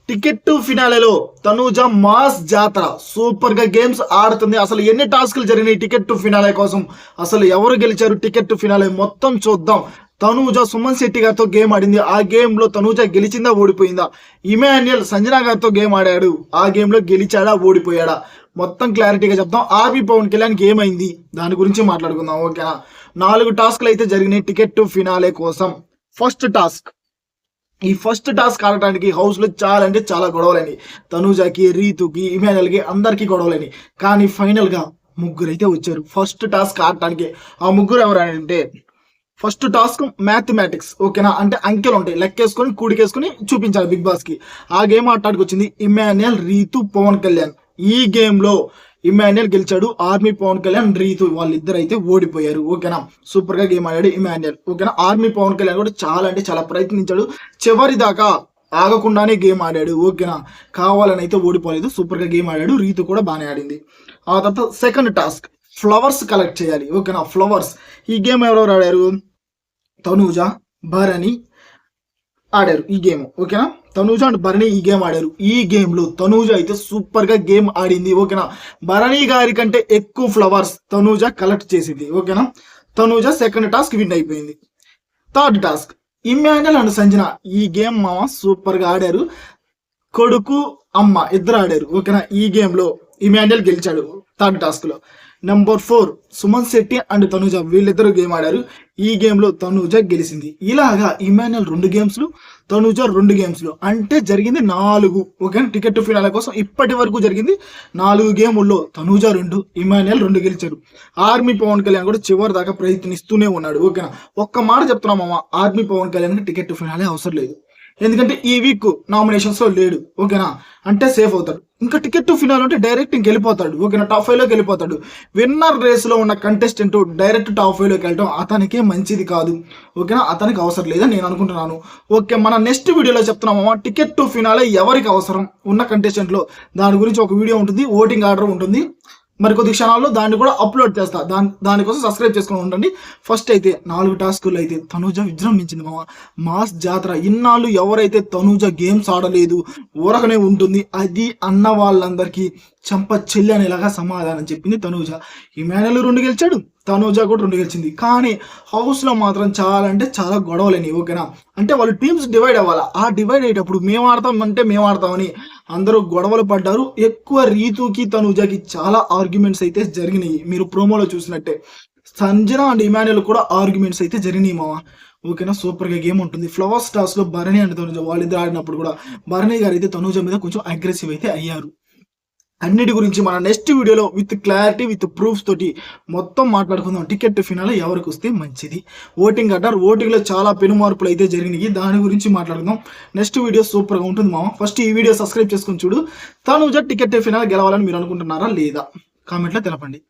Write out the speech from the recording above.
Ticket to ఫినాలేలో Tanuja mass జాతర super గా games ఆడుతుంది. అసలు ఎన్ని టాస్క్లు జరిగినాయి టికెట్ టు ఫినాలే కోసం, అసలు ఎవరు గెలిచారు టికెట్ టు ఫినాలే మొత్తం చూద్దాం. తనూజ సుమన్ శెట్టి గారితో గేమ్ ఆడింది. ఆ గేమ్ లో తనూజ గెలిచిందా ఓడిపోయిందా? ఇమాన్యుయల్ సంజనా గారితో గేమ్ ఆడాడు. ఆ గేమ్ లో గెలిచాడా ఓడిపోయాడా మొత్తం క్లారిటీగా చెప్తాం. ఆర్వి పవన్ కళ్యాణ్ గేమ్ అయింది, దాని గురించి మాట్లాడుకుందాం. ఓకేనా, 4 టాస్క్లు అయితే జరిగినాయి టికెట్ టు ఫినాలే కోసం. ఫస్ట్ టాస్క్ ఆడటానికి హౌస్ లో చాలా అంటే చాలా గొడవలని, తనూజకి, రీతుకి, ఇమాన్యుయల్కి అందరికి గొడవలని. కానీ ఫైనల్ గా ముగ్గురు అయితే వచ్చారు ఫస్ట్ టాస్క్ ఆడటానికి. ఆ ముగ్గురు ఎవరంటే, ఫస్ట్ టాస్క్ మ్యాథమెటిక్స్. ఓకేనా, అంటే అంకెలు ఉంటాయి, లెక్కేసుకొని కూడికేసుకొని చూపించాలి బిగ్ బాస్ కి. ఆ గేమ్ ఆడటానికి వచ్చింది ఇమాన్యుయల్, రీతు, పవన్ కళ్యాణ్. ఈ గేమ్ లో ఇమాన్యుయల్ గెలిచాడు. ఆర్మీ పవన్ కళ్యాణ్, రీతు వాళ్ళిద్దరు అయితే ఓడిపోయారు. ఓకేనా, సూపర్ గా గేమ్ ఆడాడు ఇమాన్యుయల్. ఓకేనా, ఆర్మీ పవన్ కళ్యాణ్ కూడా చాలా అంటే చాలా ప్రయత్నించాడు, చివరి దాకా ఆగకుండానే గేమ్ ఆడాడు. ఓకేనా, కావాలని అయితే ఓడిపోలేదు, సూపర్ గా గేమ్ ఆడాడు. రీతు కూడా బాగానే ఆడింది. ఆ తర్వాత సెకండ్ టాస్క్ ఫ్లవర్స్ కలెక్ట్ చేయాలి. ఓకేనా, ఫ్లవర్స్. ఈ గేమ్ ఎవరెవరు ఆడారు? తనూజ, భరణి ఆడారు ఈ గేమ్. ఓకేనా, తనూజ అండ్ భరణి ఈ గేమ్ ఆడారు. ఈ గేమ్ లో తనూజ అయితే సూపర్ గా గేమ్ ఆడింది. ఓకేనా, భరణి గారి కంటే ఎక్కువ ఫ్లవర్స్ తనూజ కలెక్ట్ చేసింది. ఓకేనా, తనూజ సెకండ్ టాస్క్ విన్ అయిపోయింది. Third task Emmanuel and Sanjana. ఈ గేమ్ మామ సూపర్ గా ఆడారు. కొడుకు అమ్మ ఇద్దరు ఆడారు. ఓకేనా, ఈ గేమ్ లో ఇమాన్యుయల్ గెలిచాడు థర్డ్ టాస్క్ లో. నెంబర్ 4 సుమన్ శెట్టి అండ్ తనూజ వీళ్ళిద్దరు గేమ్ ఆడారు. ఈ గేమ్ లో తనూజ గెలిచింది. ఇలాగా ఇమాన్యుయల్ 2 గేమ్స్ లు, తనూజ 2 గేమ్స్ లు, అంటే జరిగింది 4. ఓకే, టికెట్ టు ఫినాలే కోసం ఇప్పటి వరకు జరిగింది 4 గేముల్లో తనూజ 2, ఇమాన్యుయల్ 2 గెలిచాడు. ఆర్మీ పవన్ కళ్యాణ్ కూడా చివరి దాకా ప్రయత్నిస్తూనే ఉన్నాడు. ఓకేనా, ఒక్క మాట చెప్తున్నామమ్మా, army Pawan Kalyan ticket to finale అవసరం లేదు, ఎందుకంటే ఈ వీక్ నామినేషన్స్ లో లేడు. ఓకేనా, అంటే సేఫ్ అవుతాడు. ఇంకా టికెట్ టు ఫినాల్ అంటే డైరెక్ట్ ఇంకెళ్ళిపోతాడు. ఓకేనా, టాప్ 5 లోకి వెళ్ళిపోతాడు. విన్నర్ రేస్ లో ఉన్న కంటెస్టెంట్ డైరెక్ట్ టాప్ 5 లోకి వెళ్ళడం అతనికే మంచిది కాదు. ఓకేనా, అతనికి అవసరం లేదని నేను అనుకుంటున్నాను. ఓకే, మన నెక్స్ట్ వీడియోలో చెప్తున్నామమ్మా టికెట్ టు ఫినాలే ఎవరికి అవసరం ఉన్న కంటెస్టెంట్ లో, దాని గురించి ఒక వీడియో ఉంటుంది, ఓటింగ్ ఆర్డర్ ఉంటుంది. మరికొద్ది క్షణాల్లో దాన్ని కూడా అప్లోడ్ చేస్తా. దానికోసం సబ్స్క్రైబ్ చేసుకుని ఉండండి. ఫస్ట్ అయితే 4 టాస్కులు అయితే తనూజ విజృంభించింది మామ, మాస్ జాతర. ఇన్నాళ్ళు ఎవరైతే తనూజ గేమ్స్ ఆడలేదు, ఊరకనే ఉంటుంది అది అన్న వాళ్ళందరికీ చంప చెల్లి అనేలాగా సమాధానం చెప్పింది తనూజ. ఇమాన్యుయల్ 2 గెలిచాడు, తనూజ కూడా 2 గెలిచింది. కానీ హౌస్ లో మాత్రం చాలా అంటే చాలా గొడవలేని. ఓకేనా, అంటే వాళ్ళు టీమ్స్ డివైడ్ అవ్వాలి. ఆ డివైడ్ అయ్యేటప్పుడు మేము ఆడతామని అందరూ గొడవలు పడ్డారు. ఎక్కువ రీతుకి తనూజకి చాలా ఆర్గ్యుమెంట్స్ అయితే జరిగినాయి. మీరు ప్రోమోలో చూసినట్టే సంజన అండ్ ఇమాన్యుయల్ కూడా ఆర్గ్యుమెంట్స్ అయితే జరిగినాయి మావా. ఓకేనా, సూపర్ గా గేమ్ ఉంటుంది. ఫ్లవర్స్ టాస్ లో భరణి అండ్ తనూజ వాళ్ళిద్దరు ఆడినప్పుడు కూడా భరణి గారు అయితే తనూజ మీద కొంచెం అగ్రెసివ్ అయితే అయ్యారు. అన్నిటి గురించి మన నెక్స్ట్ వీడియోలో విత్ క్లారిటీ విత్ ప్రూఫ్స్ తోటి మొత్తం మాట్లాడుకుందాం. టికెట్ టు ఫినాలే ఎవరికి వస్తే మంచిది. ఓటింగ్ అంటారు, ఓటింగ్ లో చాలా పెను మార్పులు అయితే జరిగినాయి, దాని గురించి మాట్లాడుకుందాం. నెక్స్ట్ వీడియో సూపర్ గా ఉంటుంది మామ. ఫస్ట్ ఈ వీడియో సబ్స్క్రైబ్ చేసుకుని చూడు. తనూజ టికెట్ టు ఫినాలే గెలవాలని మీరు అనుకుంటున్నారా లేదా కామెంట్లో తెలపండి.